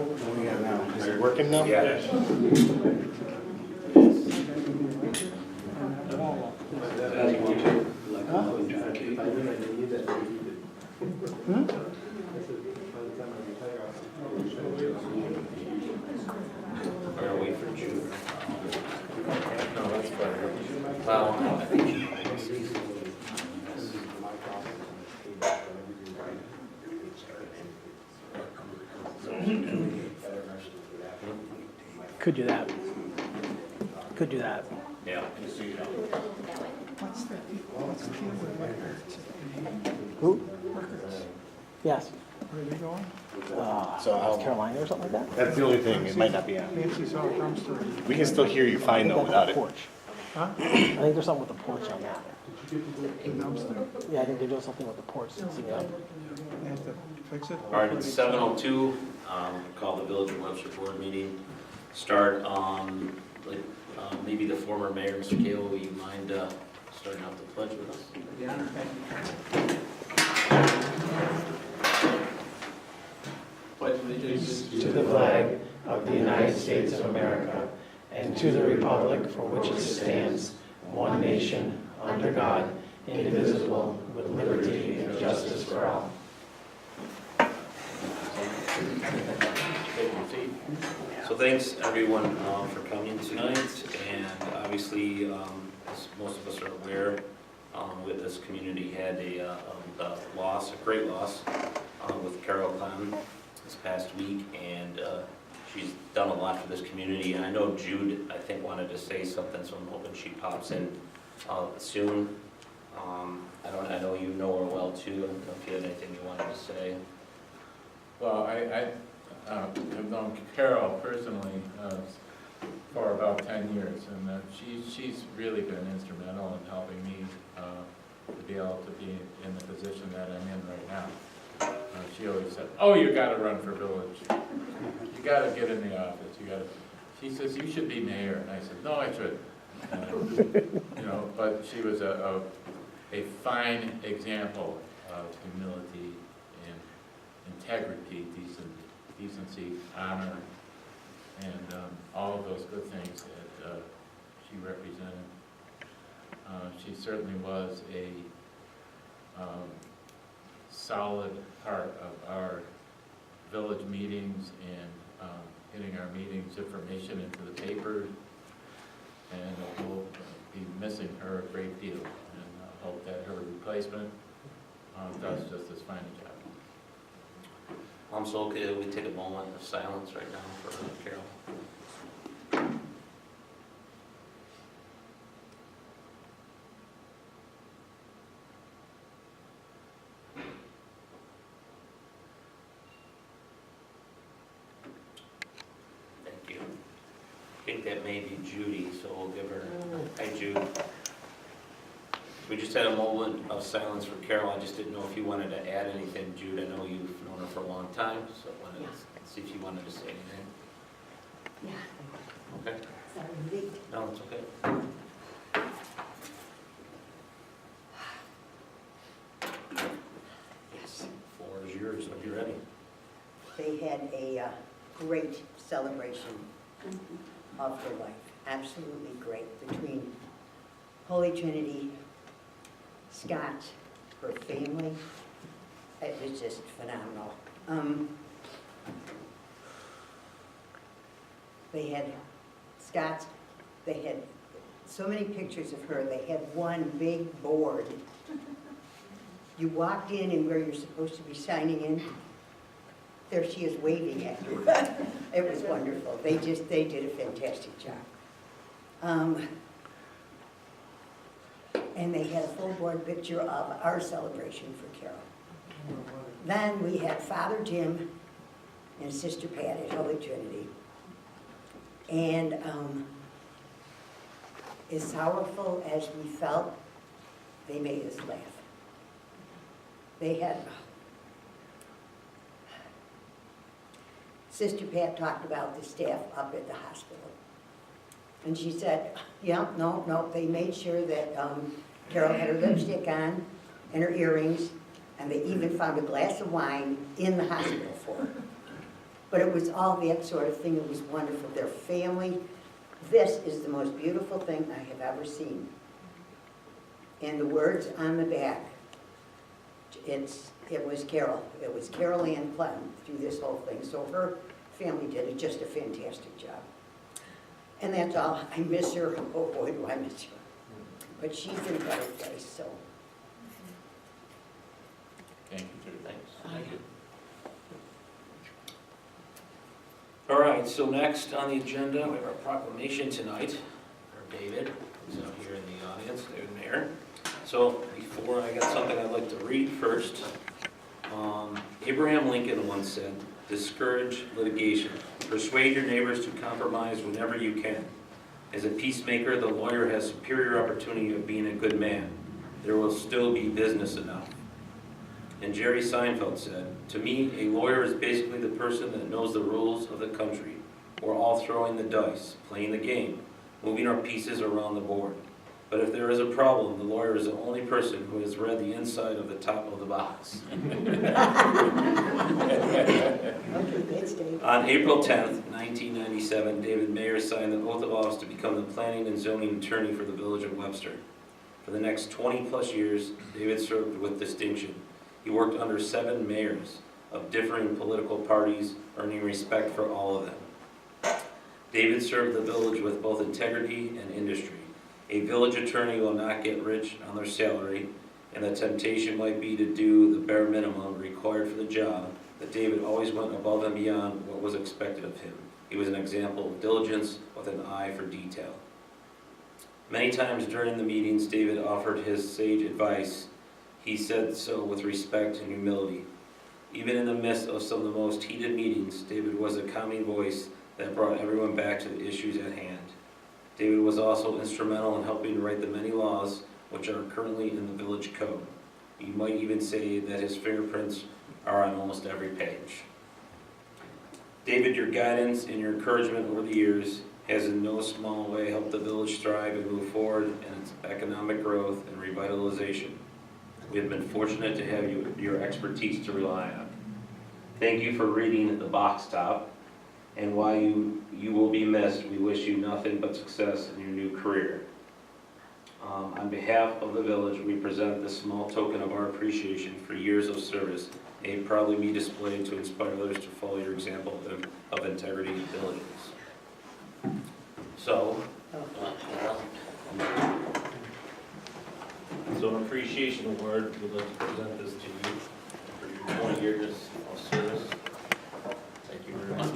Is it working now? Yeah. Or are we for June? No, that's better. Well, no, I think June. Could do that. Could do that. Yeah. What's the deal with records? Who? Records. Yes. Where are they going? So North Carolina or something like that? that's the only thing, it might not be on. Nancy saw a dumpster. We can still hear you fine though without it. Porch. Huh? I think there's something with the porch on that. The dumpster. Yeah, I think they're doing something with the porch. Since, you know, They have to fix it? All right, it's 7:02, call the Village of Webster Board meeting. Start, maybe the former mayor, Mr. Kale, will you mind starting out the pledge with us? Pledge allegiance to the flag of the United States of America and to the republic for which it stands, one nation, under God, indivisible, with liberty and justice for all. So thanks everyone for coming tonight, and obviously, as most of us are aware, with this community had a loss, a great loss, with Carol Clem this past week, and she's done a lot for this community. And I know Jude, I think, wanted to say something, so I'm hoping she pops in soon. I know you know her well too. I don't know if you had anything you wanted to say. Well, I have known Carol personally for about 10 years, and she's really been instrumental in helping me to be able to be in the position that I'm in right now. She always said, "Oh, you got to run for village. You got to get in the office. You got to." She says, "You should be mayor," and I said, "No, I shouldn't." But she was a fine example of humility and integrity, decency, honor, and all of those good things that she represented. She certainly was a solid part of our village meetings and getting our meetings information into the paper, and we'll be missing her a great deal, and I hope that her replacement does just as fine a job. So okay, we take a moment of silence right now for Carol. Thank you. I think that may be Judy, so we'll give her, hi Jude. We just had a moment of silence for Carol. I just didn't know if you wanted to add anything, Jude. I know you've known her for a long time, so I wanted to see if you wanted to say anything. Yeah. Okay? Sorry, No, it's okay. yes. Floor is yours when you're ready. They had a great celebration of her life. Absolutely great. Between Holy Trinity, Scott, her family, it was just phenomenal. They had Scott, they had so many pictures of her. They had one big board. You walked in, and where you're supposed to be signing in, there she is waving at you. It was wonderful. They did a fantastic job. And they had a full board picture of our celebration for Carol. Then we had Father Jim and Sister Pat at Holy Trinity. And as sorrowful as we felt, they made us laugh. They had, Sister Pat talked about the staff up at the hospital. And she said, yeah, no, they made sure that Carol had her lipstick on and her earrings, and they even found a glass of wine in the hospital for her. But it was all that sort of thing. It was wonderful. Their family, this is the most beautiful thing I have ever seen. And the words on the back, it was Carol. It was Carol Ann Clem through this whole thing. So her family did just a fantastic job. And that's all. I miss her. Oh boy, do I miss her. But she's in a better place, so. Thank you, Judy. Thanks. Thank you. All right, so next on the agenda, we have our proclamation tonight for David, who's out here in the audience, David Mayer. So before I got something I'd like to read first. Abraham Lincoln once said, "Discourage litigation. Persuade your neighbors to compromise whenever you can. As a peacemaker, the lawyer has superior opportunity of being a good man. There will still be business enough." And Jerry Seinfeld said, "To me, a lawyer is basically the person that knows the rules of the country. We're all throwing the dice, playing the game, moving our pieces around the board. But if there is a problem, the lawyer is the only person who has read the inside of the top of the box." Okay, thanks, Dave. On April 10th, 1997, David Mayer signed the oath of office to become the planning and zoning attorney for the village of Webster. For the next 20-plus years, David served with distinction. He worked under 7 mayors of differing political parties, earning respect for all of them. David served the village with both integrity and industry. A village attorney will not get rich on their salary, and the temptation might be to do the bare minimum required for the job, but David always went above and beyond what was expected of him. He was an example of diligence with an eye for detail. Many times during the meetings, David offered his sage advice. He said so with respect and humility. Even in the midst of some of the most heated meetings, David was a calming voice that brought everyone back to the issues at hand. David was also instrumental in helping write the many laws which are currently in the village code. You might even say that his fingerprints are on almost every page. David, your guidance and your encouragement over the years has in no small way helped the village thrive and move forward in its economic growth and revitalization. We have been fortunate to have your expertise to rely on. Thank you for reading The Box Top, and while you will be missed, we wish you nothing but success in your new career. On behalf of the village, we present this small token of our appreciation for years of service, may proudly be displayed to inspire others to follow your example of integrity and diligence. So an appreciation award, we'd like to present this to you for your 20 years of service. Thank you very much.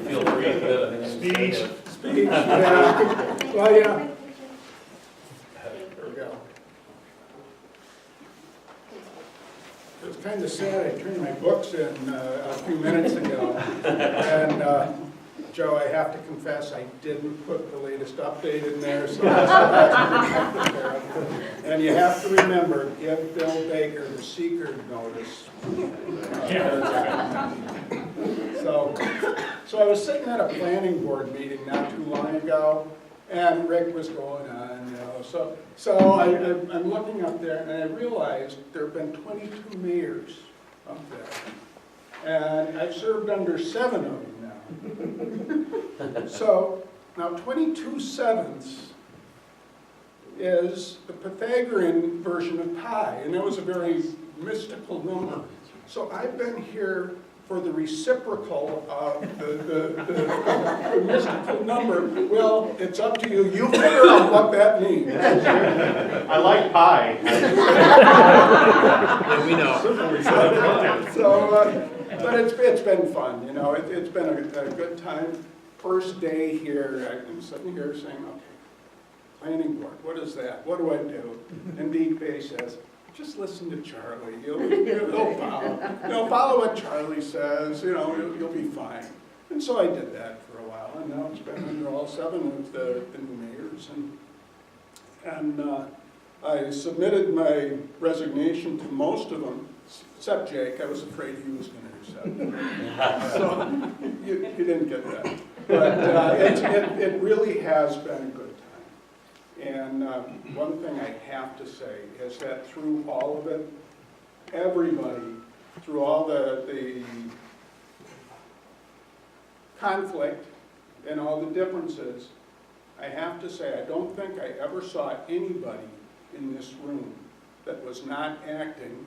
Feel free to Speech, yeah. Well, yeah. There we go. It was kind of sad. I turned my books in a few minutes ago. And Joe, I have to confess, I didn't put the latest update in there, so that's and you have to remember, give Bill Baker the secret notice. So I was sitting at a planning board meeting not too long ago, and Rick was going on, you know. So I'm looking up there, and I realized there have been 22 mayors up there, and I've served under 7 of them now. So now 22 sevenths is the Pythagorean version of pi, and that was a very mystical number. So I've been here for the reciprocal of the mystical number. Well, it's up to you. You figure out what that means. I like pie. we know. But it's been fun, you know. It's been a good time. First day here, I'm sitting here saying, okay, planning board, what is that? What do I do? And Deke Bay says, just listen to Charlie. He'll follow what Charlie says. You know, you'll be fine. And so I did that for a while, and now it's been under all 7 of the new mayors. And I submitted my resignation to most of them, except Jake. I was afraid he was going to accept it. So you didn't get that. But it really has been a good time. And one thing I have to say is that through all of it, everybody, through all the conflict and all the differences, I have to say, I don't think I ever saw anybody in this room that was not acting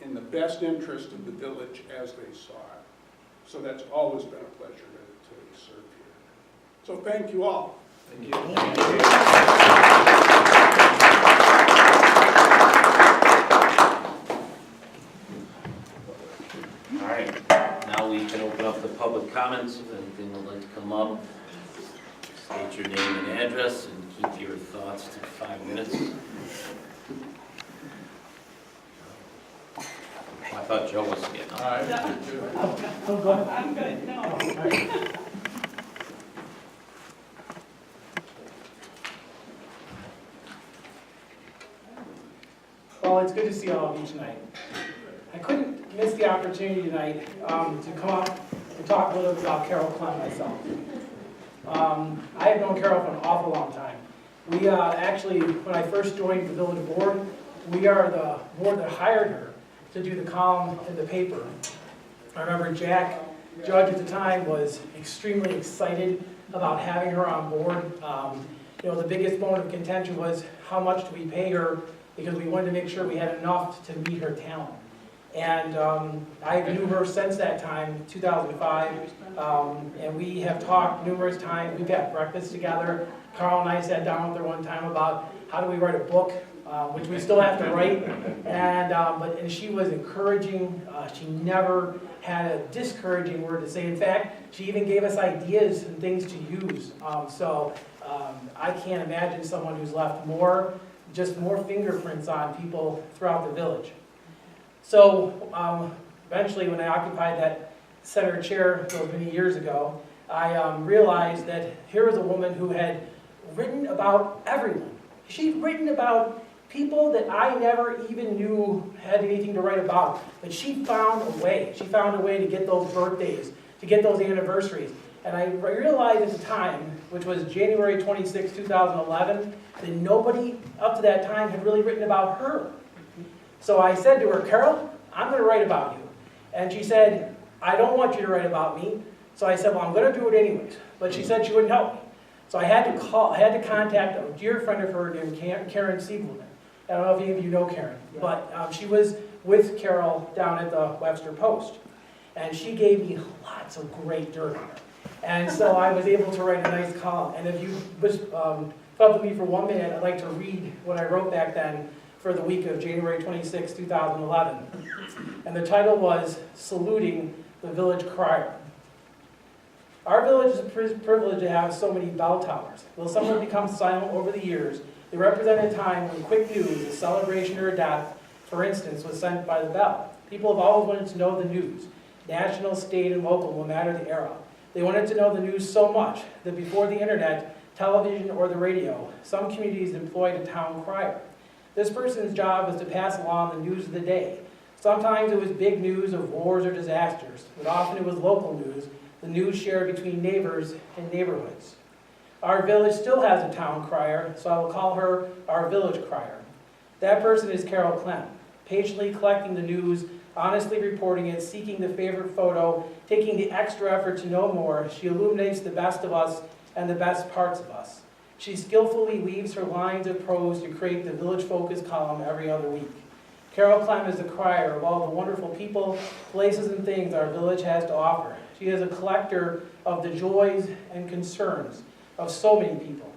in the best interest of the village as they saw it. So that's always been a pleasure to serve here. So thank you all. Thank you. All right, now we can open up the public comments. If anything would like to come up, state your name and address and keep your thoughts to 5 minutes. I thought Joe was getting up. All right, you too. Oh, go ahead. I'm good, no. All right. Well, it's good to see all of you tonight. I couldn't miss the opportunity tonight to come up and talk a little bit about Carol Clem myself. I have known Carol for an awful long time. We actually, when I first joined the village board, we are the board that hired her to do the column in the paper. I remember Jack Judge at the time was extremely excited about having her on board. You know, the biggest bone of contention was how much do we pay her, because we wanted to make sure we had enough to meet her talent. And I knew her since that time, 2005, and we have talked numerous times. We've had breakfast together. Carl and I sat down with her one time about how do we write a book, which we still have to write. And she was encouraging. She never had a discouraging word to say. In fact, she even gave us ideas and things to use. I can't imagine someone who's left more fingerprints on people throughout the village. So eventually, when I occupied that center chair those many years ago, I realized that here was a woman who had written about everyone. She'd written about people that I never even knew had anything to write about. But she found a way. She found a way to get those birthdays, to get those anniversaries. And I realized at the time, which was January 26, 2011, that nobody up to that time had really written about her. So I said to her, Carol, I'm going to write about you. And she said, I don't want you to write about me. So I said, well, I'm going to do it anyways. But she said she wouldn't help me. So I had to contact a dear friend of hers named Karen Siebelman. I don't know if any of you know Karen, but she was with Carol down at the Webster Post. And she gave me lots of great dirt on her. And so I was able to write a nice column. And if you thought with me for 1 minute, I'd like to read what I wrote back then for the week of January 26, 2011. And the title was Saluting the Village Crier. Our village is privileged to have so many bell towers. Though some have become silent over the years, they represent a time when quick news, a celebration or a death, for instance, was sent by the bell. People have always wanted to know the news. National, state, and local, no matter the era. They wanted to know the news so much that before the internet, television, or the radio, some communities employed a town crier. This person's job was to pass along the news of the day. Sometimes it was big news of wars or disasters, but often it was local news, the news shared between neighbors and neighborhoods. Our village still has a town crier, so I will call her our village crier. That person is Carol Clem, patiently collecting the news, honestly reporting it, seeking the favorite photo, taking the extra effort to know more. She illuminates the best of us and the best parts of us. She skillfully weaves her lines of prose to create the Village Focus column every other week. Carol Clem is the crier of all the wonderful people, places, and things our village has to offer. She is a collector of the joys and concerns of so many people.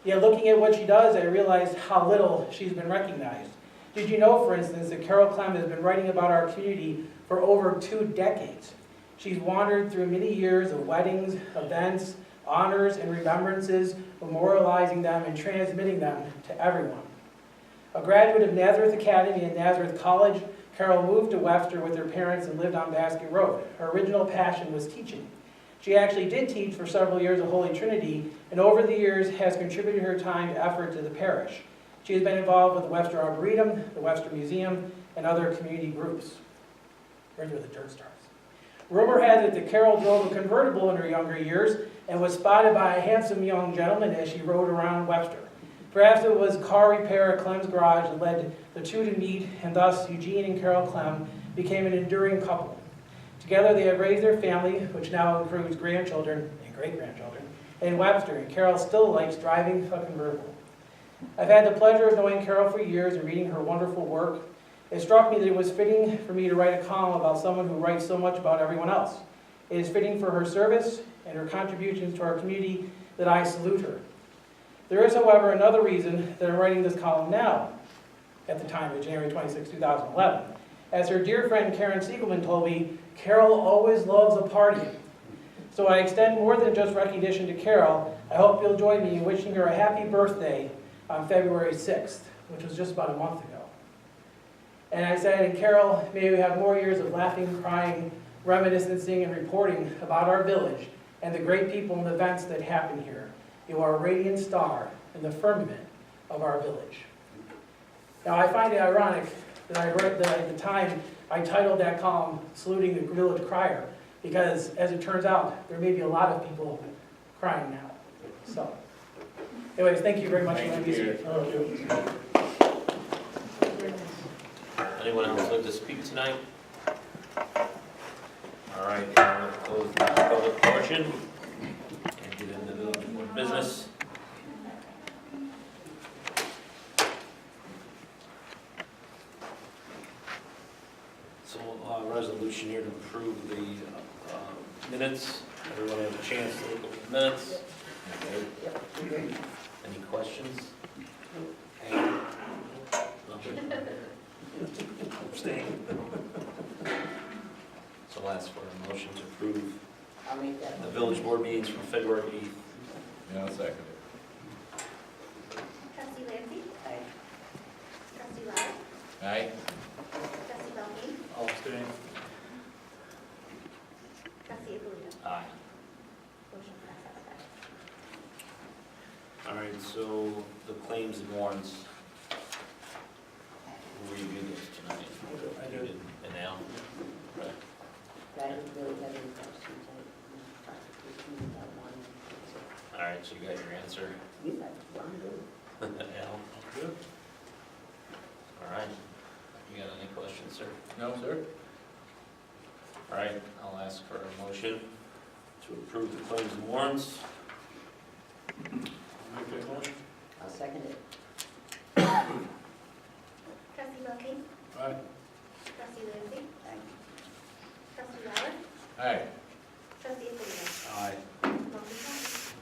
Yet looking at what she does, I realized how little she's been recognized. Did you know, for instance, that Carol Clem has been writing about our community for over 2 decades? She's wandered through many years of weddings, events, honors, and remembrances, memorializing them and transmitting them to everyone. A graduate of Nazareth Academy and Nazareth College, Carol moved to Webster with her parents and lived on Basket Road. Her original passion was teaching. She actually did teach for several years at Holy Trinity, and over the years has contributed her time and effort to the parish. She has been involved with the Webster Arboretum, the Webster Museum, and other community groups. Where's where the dirt starts. Rumor had it that Carol drove a convertible in her younger years and was spotted by a handsome young gentleman as she rode around Webster. Perhaps it was car repair at Clem's garage that led the two to meet, and thus Eugene and Carol Clem became an enduring couple. Together they have raised their family, which now includes grandchildren and great-grandchildren, in Webster, and Carol still likes driving a convertible. I've had the pleasure of knowing Carol for years and reading her wonderful work. It struck me that it was fitting for me to write a column about someone who writes so much about everyone else. It is fitting for her service and her contributions to our community that I salute her. There is, however, another reason that I'm writing this column now, at the time of January 26, 2011. As her dear friend Karen Siegelman told me, Carol always loves a party. So I extend more than just recognition to Carol. I hope you'll join me in wishing her a happy birthday on February 6th, which was just about a month ago. And I said, and Carol, may you have more years of laughing, crying, reminiscing, and reporting about our village and the great people and events that happen here. You are a radiant star in the firmament of our village. Now, I find it ironic that I wrote that at the time I titled that column Saluting the Village Crier, because as it turns out, there may be a lot of people crying now. So, anyways, thank you very much for letting me speak. Anyone else like to speak tonight? All right, we'll close the public portion and get into the board business. So, resolution here to approve the minutes. Everyone have a chance to look at the minutes? Okay. Any questions? Okay. Nothing? Abstain. So I'll ask for a motion to approve I'll make that. the village board meetings from February 8th. Yeah, I'll second it. Trustee Lancy? Aye. Trustee Lauer? Aye. Trustee Belkane? All abstain. Trustee Alito? Aye. Motion passes. All right, so the claims and warrants. We'll review those tonight. I do. And Al? Right. I don't really have any questions. I talked about one. All right, so you got your answer. You got one good. Al? Good. All right. You got any questions, sir? No, sir? All right, I'll ask for a motion to approve the claims and warrants. Make that motion. I'll second it. Trustee Belkane? Aye. Trustee Lancy? Aye. Trustee Lauer? Aye. Trustee Alito? Aye. Motion passes.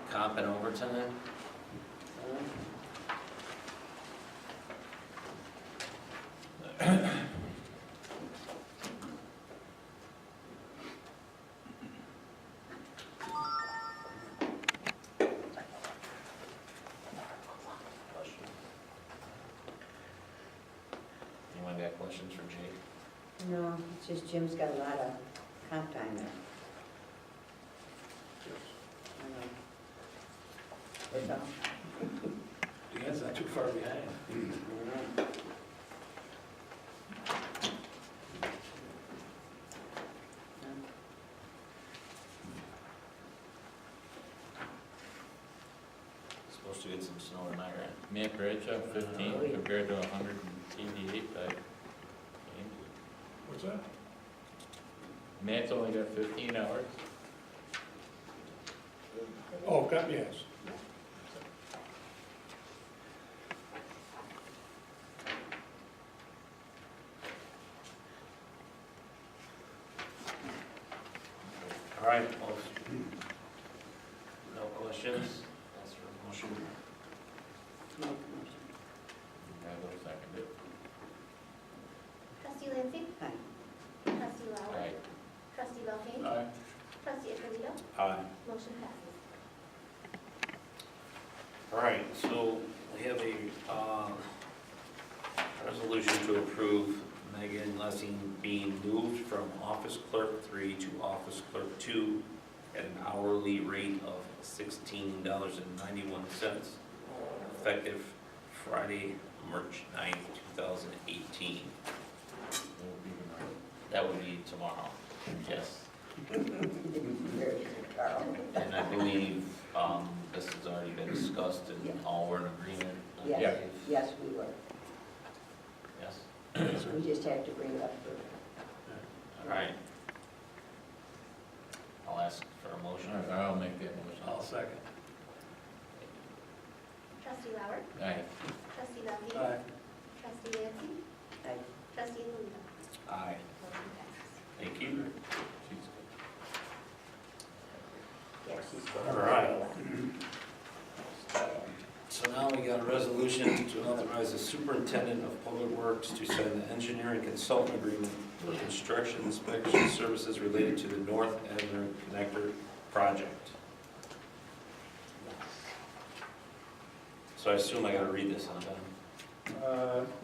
Comp and overtime? Anyone got questions for Jake? No, it's just Jim's got a lot of comp time there. I know. That's all. The guy's not too far behind. Supposed to get some snow tonight, right? Matt Bradshaw, 15 compared to 188 by What's that? Matt's only got 15 hours. Oh, God, yes. All right, no questions? Ask for a motion. Make a motion. I will second it. Trustee Lancy? Aye. Trustee Lauer? Aye. Trustee Belkane? Aye. Trustee Alito? Aye. Motion passes. All right, so we have a resolution to approve Megan Lessing being moved from Office Clerk 3 to Office Clerk 2 at an hourly rate of $16.91, effective Friday, March 9th, 2018. That would be tomorrow, yes. Very good, Carl. And I believe this has already been discussed and all were in agreement. I Yes, believe. yes, we were. Yes, We just have to bring it up for. all right. I'll ask for a motion. I'll make that motion. I'll second. Trustee Lauer, Aye. trustee Belkane, Aye. trustee Lancy, Aye. trustee Alito. Aye. Motion passes. Thank you. She's Yeah, she's. All right. So now we got a resolution to authorize the superintendent of public works to sign the engineering consultant agreement for construction inspection services related to the North Avenue Connector project. So I assume I gotta read this, huh, Ben?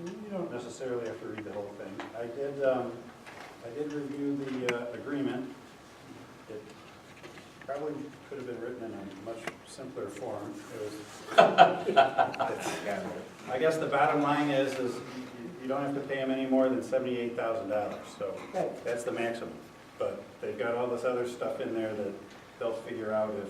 You don't necessarily have to read the whole thing. I did review the agreement. It probably could have been written in a much simpler form. It was, I guess the bottom line is you don't have to pay them any more than $78,000, so Right. that's the maximum. But they've got all this other stuff in there that they'll figure out if,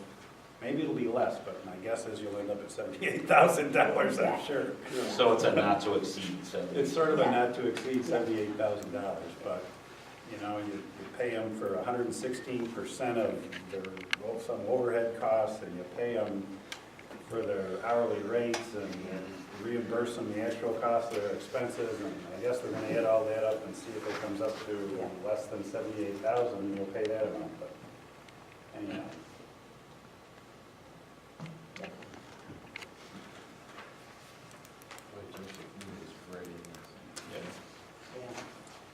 maybe it'll be less, but my guess is you'll end up at $78,000, I'm sure. So it's a not to exceed, so. It's sort of a not to exceed $78,000, but, you know, you pay them for 116% of their, well, some overhead costs, and you pay them for their hourly rates, and reimburse them the actual cost of their expenses, and I guess they're gonna add all that up and see if it comes up to less than 78,000, and you'll pay that amount, but anyhow.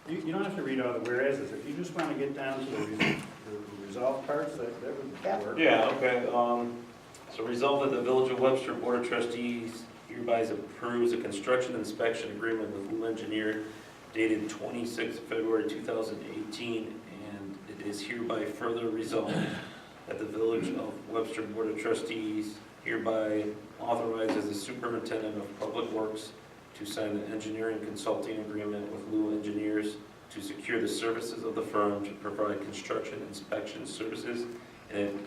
You don't have to read all the whereases. If you just want to get down to the resolved parts, that would work. Yeah, okay, so resolved that the Village of Webster Board of Trustees hereby approves a construction inspection agreement with Lou Engineer dated 26th February 2018, and it is hereby further resolved that the Village of Webster Board of Trustees hereby authorizes the Superintendent of Public Works to sign the engineering consulting agreement with Lou Engineers to secure the services of the firm to provide construction inspection services, and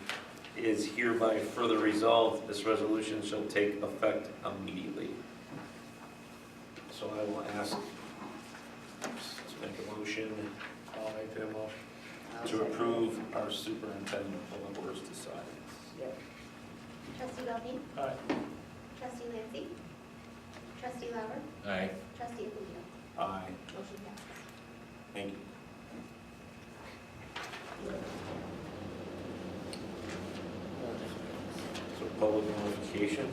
it is hereby further resolved, this resolution shall take effect immediately. So I will ask to make a motion I'll make that motion. to approve our superintendent of public works to sign. Trustee Belkane, Aye. trustee Lancy, trustee Lauer, Aye. trustee Alito. Aye. Motion passes. Thank you. So public notification.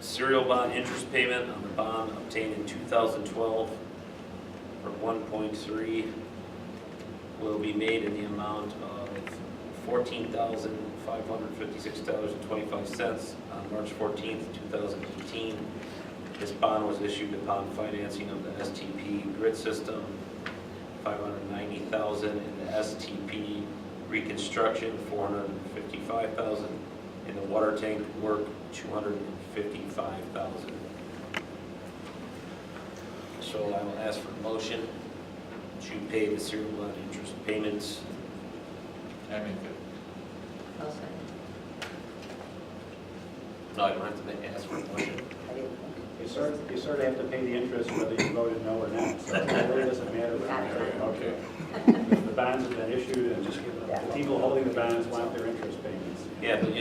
Serial bond interest payment on the bond obtained in 2012 for 1.3 will be made in the amount of $14,556.25 on March 14th, 2018. This bond was issued upon financing of the STP grid system, $590,000, and the STP reconstruction, $455,000, and the water tank work, $255,000. So I will ask for a motion to pay the serial bond interest payments. I make it. I'll second. No, I don't have to ask for a motion. I didn't. You sort of have to pay the interest whether you voted no or not, so it really doesn't matter. Okay. The bonds have been issued, and just the people holding the bonds want their interest payments. Yeah, but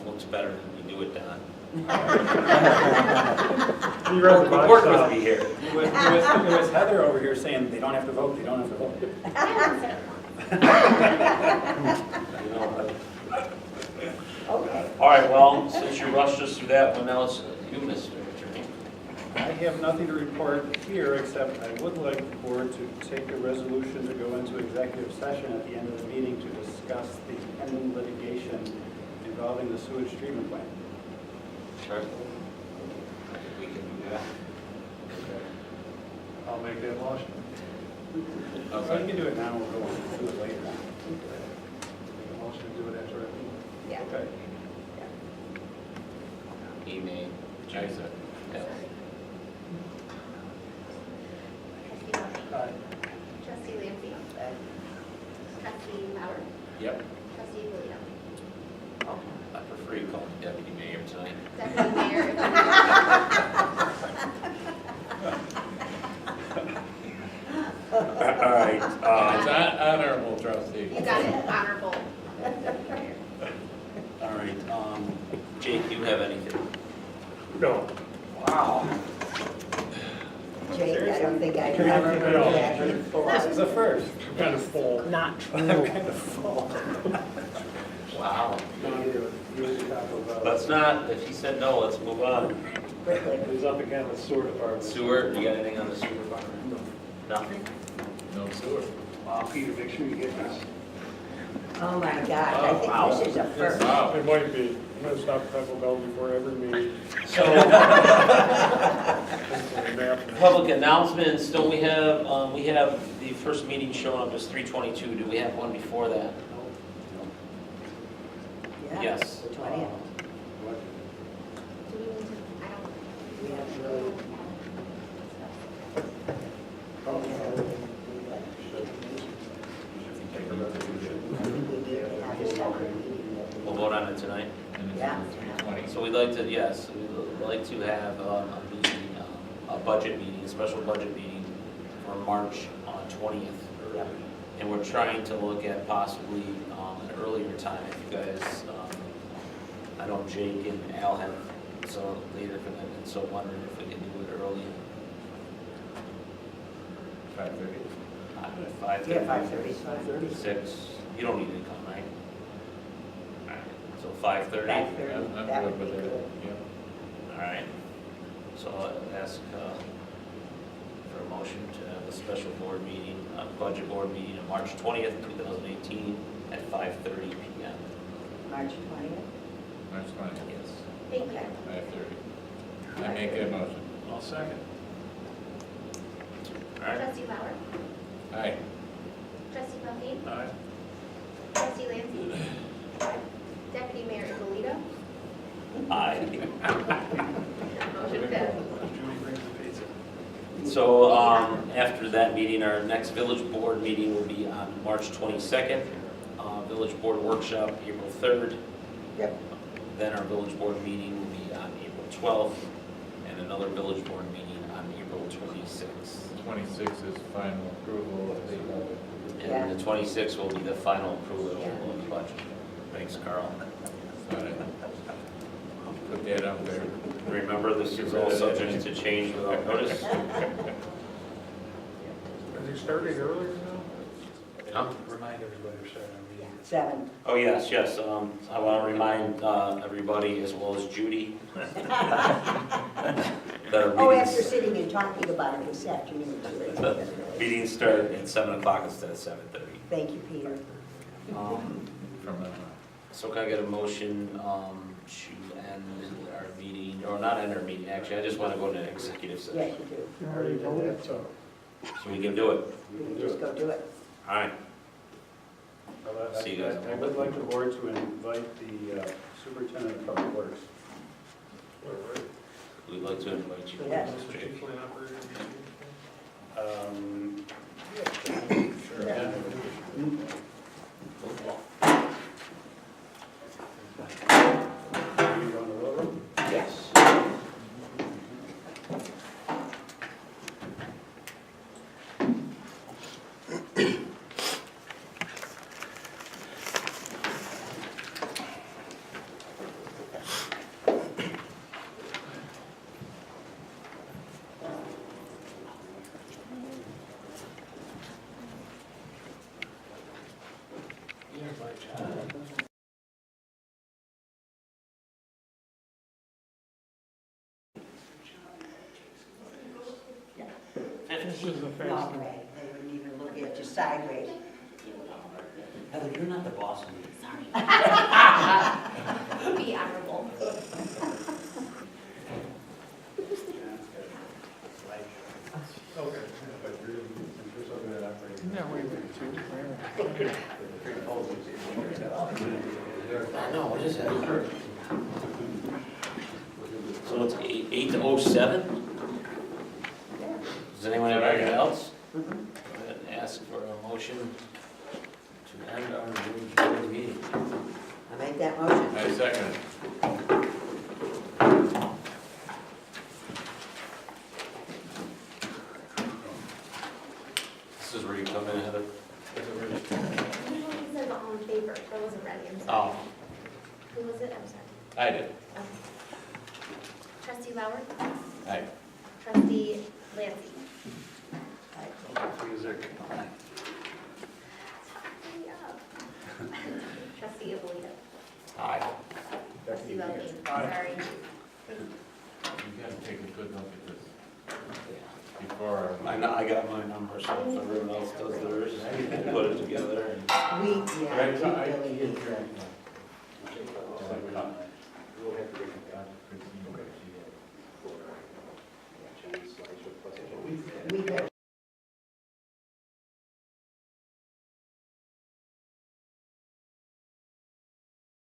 looks better when you do it, Don. You wrote The board must be here. It was Heather over here saying they don't have to vote, they don't have to vote. Okay. All right, well, since you rushed us through that one, now it's you, Mr. Attorney. I have nothing to report here, except I would like the board to take a resolution to go into executive session at the end of the meeting to discuss the pending litigation involving the sewage treatment plant. Sure. We can do that. I'll make that motion. So you can do it now, we'll go on to do it later. Make a motion to do it after that. Yeah. Okay. He made. I said. Yes. Trustee Loving. Trustee Lancy. Trustee Lauer. Yep. Trustee Alito. I prefer you call me deputy mayor tonight. Deputy Mayor. All right, It's honorable trustee. You got it, honorable. all right, Jake, you have anything? No. Wow. Jake, I don't think I Can I ever keep heard it all? that. This is a first. I'm kind of full. Not I'm true. kind of full. Wow. He was talking about. Let's not, if he said no, let's move on. Quickly. He was up again with sewer department. Sewer, you got anything on the sewer department? Nothing? No sewer. Wow, Peter, make sure you get this. Oh my gosh, I wow. think this is a first. Wow. It might be. I'm gonna stop Taco Bell before every meeting. So, public announcements, don't we have the first meeting showing up as 3:22, do we have one before that? Yeah, Yes. the 20th. Do we need to, I don't. We have really- We did have a separate meeting. We'll vote on it tonight. And it's Yeah. 3:20. So we'd like to, yes, we'd like to have a meeting, a budget meeting, a special budget meeting for March 20th. Yep. And we're trying to look at possibly an earlier time, if you guys, I know Jake and Al have some later commitments, so wondering if we can do it early. 5:30. 5:30. Yeah, 5:30 is fine. 6, you don't need to come, right? All right, so 5:30? 5:30, I'm that good would be with it. good. Yeah. All right, so I'll ask for a motion to have a special board meeting, budget board meeting on March 20th, 2018 at 5:30 PM. March 20th? March 20th. Yes. Thank you. Okay. 5:30. I make that motion. I'll second. All right, Trustee Lauer. Aye. Trustee Buffy. Aye. Trustee Lancy. Deputy Mayor Alito. aye. Motion passed. Julie brings the pizza. So after that meeting, our next village board meeting will be on March 22nd. Village board workshop, April 3rd. Yep. Then our village board meeting will be on April 12th, and another village board meeting on April 26th. 26 is final approval of the, And the 26th will be the final approval of the budget. Thanks, Carl. put that out there. Remember, this is all subject to change without notice. Are they starting earlier now? Huh? Remind everybody we're starting our meeting. 7. Oh, yes, yes. I want to remind everybody, as well as Judy, that our Oh, after meetings, sitting and talking about it this afternoon. too. meetings start at 7 o'clock instead of 7:30. Thank you, Peter. From So can I get a motion to end our meeting, or not end our meeting, actually, I just want to go into executive Yes, session, you do. You already voted, so. so we can do it. You can just go do it. All right. See you guys. I would like the board to invite the superintendent of public works. We'd like to invite you. Yes. Mr. Chief Plan Operator. Sure. Yeah. Are you going to Wilbur? Yes. This is the first. Long way. They wouldn't even look at you sideways. Heather, you're not the boss of me. Be honorable. Okay. No, wait, wait. No, what is it? So it's 8:06. 7:07. Does anyone have anything else? Mhm. Go ahead and ask for a motion to end our board meeting. I make that motion. I second it. This is where you come in, Heather. He said all in favor, that wasn't ready, I'm sorry. Oh, Who was it? I'm sorry. I did. Okay. Trustee Lauer, Aye. trustee Lancy. Music. Hurry up. Trustee Abolito, aye. trustee Belkane, sorry. You gotta take a good look at this before. I got my number, so if everyone else does theirs, we'll put it together. and- We, yeah, we really, we got